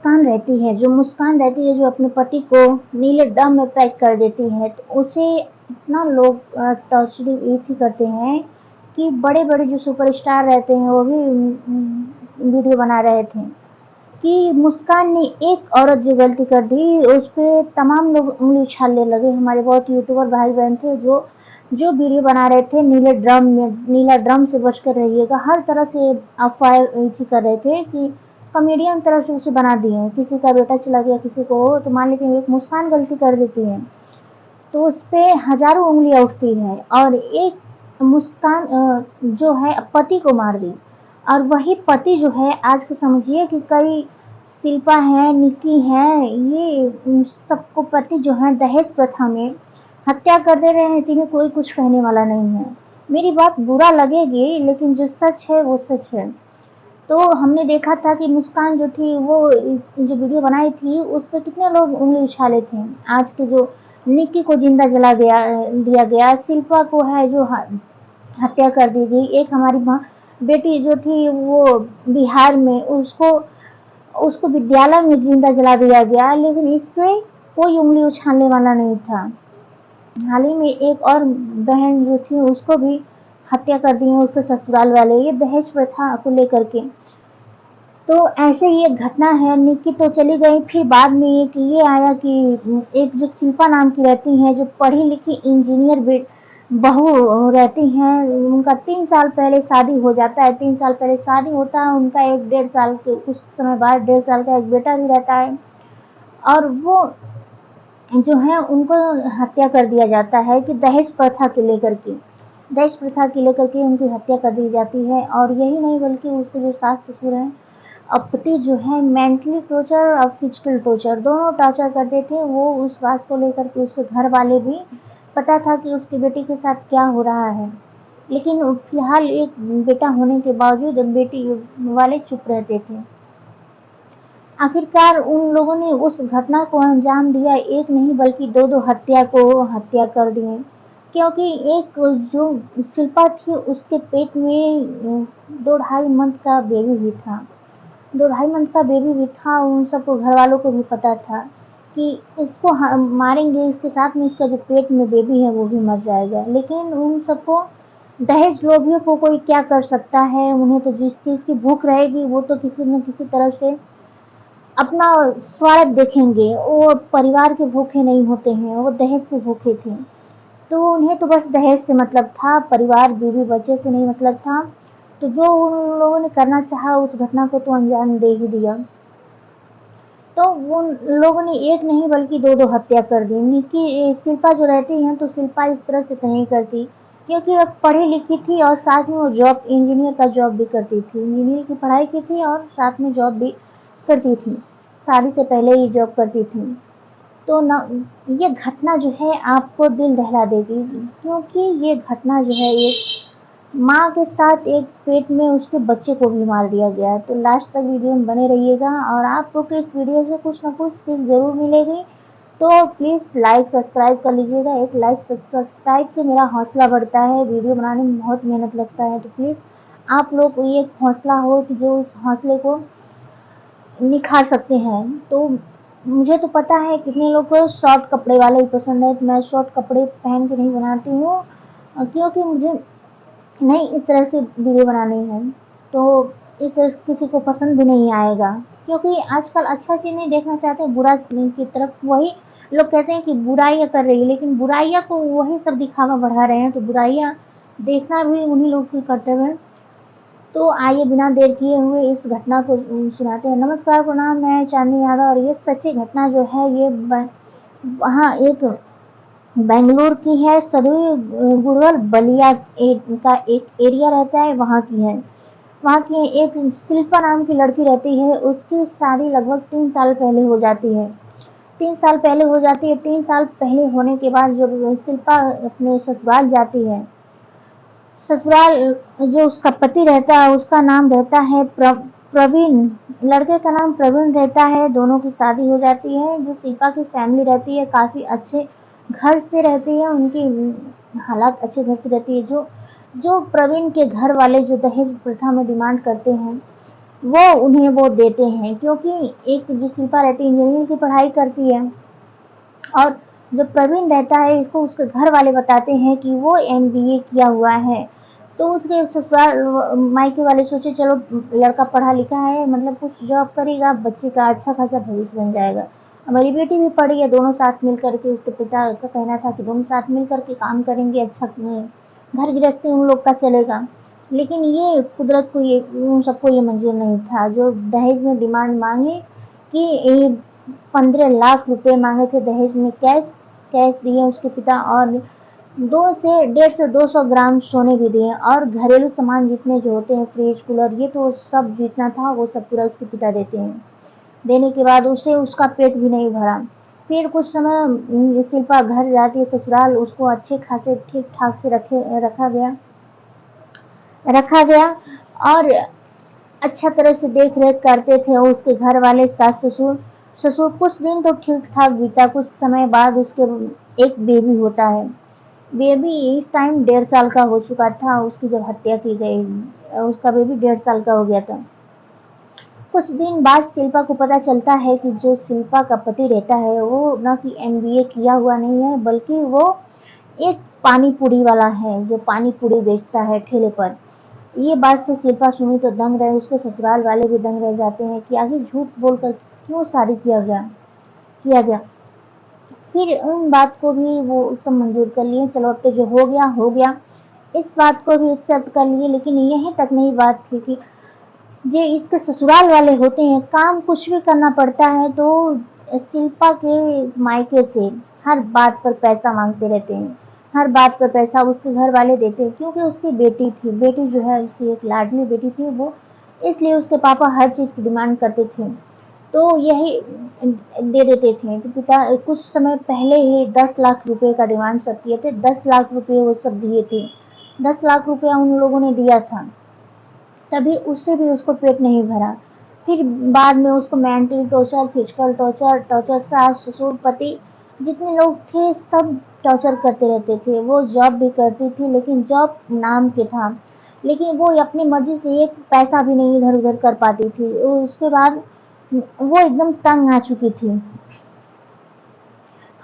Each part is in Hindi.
मुस्कान रहती है, जो अपने पति को नीले ड्रम में पैक कर देती है, तो उसे इतना लोग टॉर्चर करते हैं कि बड़े-बड़े जो सुपरस्टार रहते हैं वो भी वीडियो बना रहे थे कि मुस्कान ने एक औरत जो गलती कर दी उस पे तमाम लोग उंगली उछालने लगे। हमारे बहुत यूट्यूबर भाई बहन थे जो जो वीडियो बना रहे थे नीला ड्रम से बचकर रहिएगा, हर तरह से अफवाहें कर रहे थे कि कॉमेडियन तरह से उसे बना दिए। किसी का बेटा चला गया, किसी को तो मान लीजिए एक मुस्कान गलती कर देती है तो उस पे हजारों उंगलियां उठती है और एक मुस्कान जो है पति को मार दी। और वही पति जो है आज के समझिए कि कई शिल्पा है, निक्की है, ये सबको पति जो है दहेज प्रथा में हत्या कर दे रहे हैं, जिन्हें कोई कुछ कहने वाला नहीं है। मेरी बात बुरा लगेगी लेकिन जो सच है वो सच है। तो हमने देखा था कि मुस्कान जो थी वो जो वीडियो बनाई थी उस पर कितने लोग उंगली उछाले थे। आज के जो निक्की को जिंदा जला दिया गया, शिल्पा को है जो हत्या कर दी गई, एक हमारी बेटी जो थी वो बिहार में उसको उसको विद्यालय में जिंदा जला दिया गया, लेकिन इस पे कोई उंगली उछालने वाला नहीं था। हाल ही में एक और बहन जो थी उसको भी हत्या कर दी है उसके ससुराल वाले, ये दहेज प्रथा को लेकर के। तो ऐसे ही एक घटना है, निक्की तो चली गई, फिर बाद में एक ये आया कि एक जो शिल्पा नाम की रहती हैं जो पढ़ी लिखी इंजीनियर बहू रहती हैं, उनका 3 साल पहले शादी हो जाता है। 3 साल पहले शादी होता है उनका, एक 1.5 साल के कुछ समय बाद 1.5 साल का एक बेटा भी रहता है और वो जो है उनको हत्या कर दिया जाता है कि दहेज प्रथा को लेकर के, दहेज प्रथा को लेकर के उनकी हत्या कर दी जाती है। और यही नहीं बल्कि उसके जो सास ससुर हैं अपति जो है मेंटली टॉर्चर और फिजिकल टॉर्चर दोनों टॉर्चर करते थे। वो उस बात को लेकर के उसके घर वाले भी पता था कि उसकी बेटी के साथ क्या हो रहा है, लेकिन फिलहाल एक बेटा होने के बावजूद बेटी वाले चुप रहते थे। आखिरकार उन लोगों ने उस घटना को अंजाम दिया, एक नहीं बल्कि दो हत्या कर दिए, क्योंकि एक जो शिल्पा थी उसके पेट में 2-2.5 मंथ का बेबी भी था, 2-2.5 मंथ का बेबी भी था। उन सबको घर वालों को भी पता था कि इसको मारेंगे, इसके साथ में इसका जो पेट में बेबी है वो भी मर जाएगा, लेकिन उन सबको दहेज लोभियों को कोई क्या कर सकता है। उन्हें तो जिस चीज की भूख रहेगी वो तो किसी न किसी तरह से अपना स्वार्थ देखेंगे। वो परिवार के भूखे नहीं होते हैं, वो दहेज के भूखे थे, तो उन्हें तो बस दहेज से मतलब था, परिवार बीवी बच्चे से नहीं मतलब था। तो जो उन लोगों ने करना चाहा उस घटना को तो अंजाम दे ही दिया। तो उन लोगों ने एक नहीं बल्कि दो हत्या कर दी। निक्की शिल्पा जो रहती हैं तो शिल्पा इस तरह से नहीं करती, क्योंकि अब पढ़ी लिखी थी और साथ में वो जॉब इंजीनियर का जॉब भी करती थी, इंजीनियर की पढ़ाई की थी और साथ में जॉब भी करती थी, शादी से पहले ही जॉब करती थी। तो ना ये घटना जो है आपको दिल दहला देगी, क्योंकि ये घटना जो है एक माँ के साथ एक पेट में उसके बच्चे को भी मार दिया गया। तो लास्ट तक वीडियो में बने रहिएगा और आप लोग को इस वीडियो से कुछ ना कुछ सीख जरूर मिलेगी। तो प्लीज़ लाइक सब्सक्राइब कर लीजिएगा, एक लाइक सब्सक्राइब से मेरा हौसला बढ़ता है, वीडियो बनाने में बहुत मेहनत लगता है। तो प्लीज़ आप लोग को ये एक हौसला हो कि जो उस हौसले को निखार सकते हैं। तो मुझे तो पता है कितने लोग को शॉर्ट कपड़े वाले ही पसंद है, तो मैं शॉर्ट कपड़े पहन के नहीं बनाती हूँ, क्योंकि मुझे नहीं इस तरह से वीडियो बनानी है। तो इस तरह किसी को पसंद भी नहीं आएगा, क्योंकि आजकल अच्छा चीज़ नहीं देखना चाहते, बुरा की तरफ वही लोग कहते हैं कि बुराइयाँ कर रही है, लेकिन बुराइयाँ को वही सब दिखावा बढ़ा रहे हैं, तो बुराइयाँ देखना भी उन्हीं लोग की कर्तव्य है। तो आइए बिना देर किए हुए इस घटना को सुनाते हैं। नमस्कार, प्रणाम, मैं चांदनी यादव और ये सच्ची घटना जो है ये वहाँ एक बेंगलुरु की है, सदुई गुड़वल बलिया का एक एरिया रहता है, वहाँ की है। वहाँ की एक शिल्पा नाम की लड़की रहती है, उसकी शादी लगभग 3 साल पहले हो जाती है। 3 साल पहले हो जाती है। 3 साल पहले होने के बाद जब शिल्पा अपने ससुराल जाती है, ससुराल जो उसका पति रहता है उसका नाम रहता है प्रवीण, लड़के का नाम प्रवीण रहता है। दोनों की शादी हो जाती है। जो शिल्पा की फैमिली रहती है काफ़ी अच्छे घर से रहती है, उनकी हालात अच्छे घर से रहती है। जो जो प्रवीण के घर वाले जो दहेज प्रथा में डिमांड करते हैं, वो उन्हें वो देते हैं, क्योंकि एक जो शिल्पा रहती है इंजीनियरिंग की पढ़ाई करती है, और जो प्रवीण रहता है इसको उसके घर वाले बताते हैं कि वो एमबीए किया हुआ है। तो उसके ससुराल मायके वाले सोचे चलो लड़का पढ़ा लिखा है, मतलब कुछ जॉब करेगा, बच्चे का अच्छा खासा भविष्य बन जाएगा। हमारी बेटी भी पढ़ी है, दोनों साथ मिल करके, उसके पिता का कहना था कि दोनों साथ मिल करके काम करेंगे, अच्छा घर गृहस्थी उन लोग का चलेगा। लेकिन ये कुदरत को, ये उन सबको ये मंजूर नहीं था। जो दहेज में डिमांड मांगे कि 15 लाख रुपए मांगे थे दहेज में, कैश कैश दिए उसके पिता, और 150 से 200 ग्राम सोने भी दिए, और घरेलू सामान जितने जो होते हैं, फ्रिज कूलर, ये तो सब जितना था वो सब पूरा उसके पिता देते हैं। देने के बाद उसे उसका पेट भी नहीं भरा। फिर कुछ समय शिल्पा घर जाती है ससुराल, उसको अच्छे खासे ठीक ठाक से रखा गया और अच्छा तरह से देख रेख करते थे उसके घर वाले, सास ससुर। ससुर कुछ दिन तो ठीक ठाक बीता, कुछ समय बाद उसके एक बेबी होता है। बेबी इस टाइम 1.5 साल का हो चुका था, उसकी जब हत्या की गई, उसका बेबी 1.5 साल का हो गया था। कुछ दिन बाद शिल्पा को पता चलता है कि जो शिल्पा का पति रहता है वो न कि एमबीए किया हुआ नहीं है, बल्कि वो एक पानी पूरी वाला है, जो पानी पूरी बेचता है ठेले पर। ये बात से शिल्पा सुनी तो दंग रहे, उसके ससुराल वाले भी दंग रह जाते हैं कि आखिर झूठ बोलकर क्यों शादी किया गया। फिर उन बात को भी वो सब मंजूर कर लिए, चलो अब तो जो हो गया, इस बात को भी एक्सेप्ट कर लिए। लेकिन यहीं तक नहीं बात थी कि ये इसके ससुराल वाले होते हैं, काम कुछ भी करना पड़ता है तो शिल्पा के मायके से हर बात पर पैसा मांगते रहते हैं। हर बात पर पैसा उसके घर वाले देते हैं, क्योंकि उसकी बेटी थी, बेटी जो है उसकी एक लाडली बेटी थी वो, इसलिए उसके पापा हर चीज की डिमांड करते थे। तो यही दे देते थे। तो पिता कुछ समय पहले ही 10 लाख रुपए का डिमांड सब किए थे, 10 लाख रुपए वो सब दिए थे। 10 लाख रुपया उन लोगों ने दिया था, तभी उससे भी उसको पेट नहीं भरा। फिर बाद में उसको मेंटल टॉर्चर, फिजिकल टॉर्चर, सास ससुर पति जितने लोग थे सब टॉर्चर करते रहते थे। वो जॉब भी करती थी, लेकिन जॉब नाम के था, लेकिन वो अपनी मर्जी से एक पैसा भी नहीं इधर उधर कर पाती थी। उसके बाद वो एकदम तंग आ चुकी थी।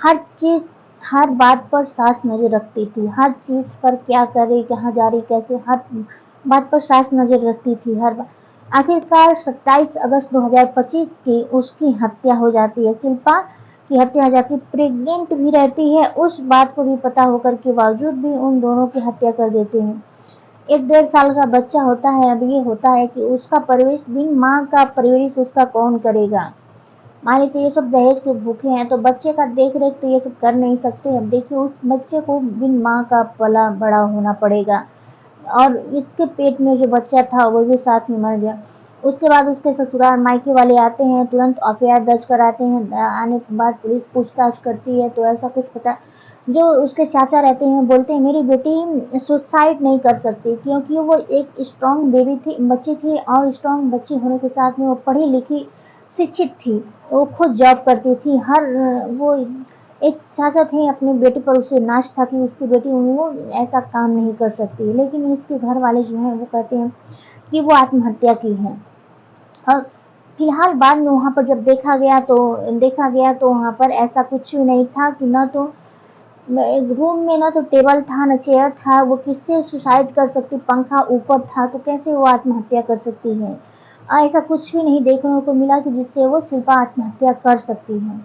हर चीज, हर बात पर सास नजर रखती थी, हर चीज पर क्या कर रही, कहाँ जा रही, कैसे, हर बात पर सास नजर रखती थी। आखिरकार 27 अगस्त 2025 की उसकी हत्या हो जाती है। शिल्पा की हत्या हो जाती है, प्रेग्नेंट भी रहती है, उस बात को भी पता होकर के बावजूद भी उन दोनों की हत्या कर देते हैं। एक 1.5 साल का बच्चा होता है। अब ये होता है कि उसका परवरिश, बिन माँ का परवरिश उसका कौन करेगा। मान लीजिए ये सब दहेज के भूखे हैं, तो बच्चे का देख रेख तो ये सब कर नहीं सकते। अब देखिए उस बच्चे को बिन माँ का पला बड़ा होना पड़ेगा, और इसके पेट में जो बच्चा था वो भी साथ में मर गया। उसके बाद उसके ससुराल मायके वाले आते हैं, तुरंत एफआईआर दर्ज कराते हैं। आने के बाद पुलिस पूछताछ करती है, तो ऐसा कुछ पता, जो उसके चाचा रहते हैं बोलते हैं मेरी बेटी सुसाइड नहीं कर सकती, क्योंकि वो एक स्ट्रांग बेबी थी, बच्ची थी, और स्ट्रांग बच्ची होने के साथ में वो पढ़ी लिखी शिक्षित थी। वो खुद जॉब करती थी। वो एक चाचा थे, अपनी बेटी पर उसे नाच था कि उसकी बेटी वो ऐसा काम नहीं कर सकती। लेकिन इसके घर वाले जो हैं वो कहते हैं कि वो आत्महत्या की है। और फिलहाल बाद में वहाँ पर जब देखा गया तो वहाँ पर ऐसा कुछ भी नहीं था कि न तो रूम में ना तो टेबल था न चेयर था, वो किससे सुसाइड कर सकती, पंखा ऊपर था तो कैसे वो आत्महत्या कर सकती है। ऐसा कुछ भी नहीं देखने को मिला कि जिससे वो शिल्पा आत्महत्या कर सकती है।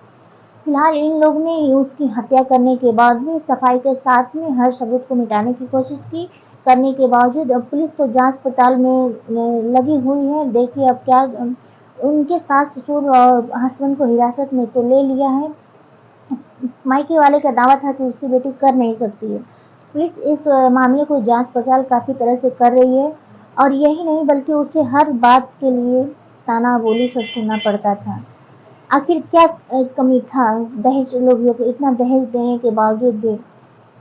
फिलहाल इन लोग ने उसकी हत्या करने के बाद भी सफाई के साथ में हर सबूत को मिटाने की कोशिश की। करने के बावजूद अब पुलिस तो जांच पड़ताल में लगी हुई है। देखिए अब क्या, उनके सास ससुर और हस्बैंड को हिरासत में तो ले लिया है। मायके वाले का दावा था कि उसकी बेटी कर नहीं सकती है। पुलिस इस मामले को जांच पड़ताल काफी तरह से कर रही है, और यही नहीं बल्कि उसे हर बात के लिए ताना बोली सब सुनना पड़ता था। आखिर क्या कमी था दहेज, लोग इतना दहेज देने के बावजूद भी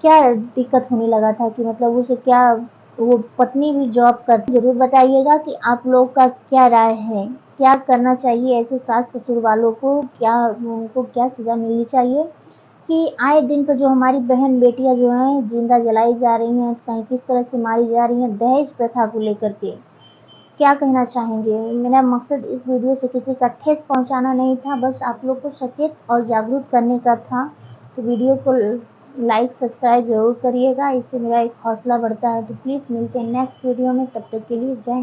क्या दिक्कत होने लगा था कि मतलब उसे क्या, वो पत्नी भी जॉब करती। जरूर बताइएगा कि आप लोग का क्या राय है, क्या करना चाहिए ऐसे सास ससुर वालों को, क्या उनको क्या सजा मिलनी चाहिए कि आए दिन पर जो हमारी बहन बेटियां जो हैं जिंदा जलाई जा रही हैं, कहीं किस तरह से मारी जा रही हैं दहेज प्रथा को लेकर के। क्या कहना चाहेंगे? मेरा मकसद इस वीडियो से किसी का ठेस पहुँचाना नहीं था, बस आप लोग को सचेत और जागरूक करने का था। तो वीडियो को लाइक सब्सक्राइब ज़रूर करिएगा, इससे मेरा एक हौसला बढ़ता है। तो प्लीज़ मिलते हैं नेक्स्ट वीडियो में, तब तक के लिए जय हिंद।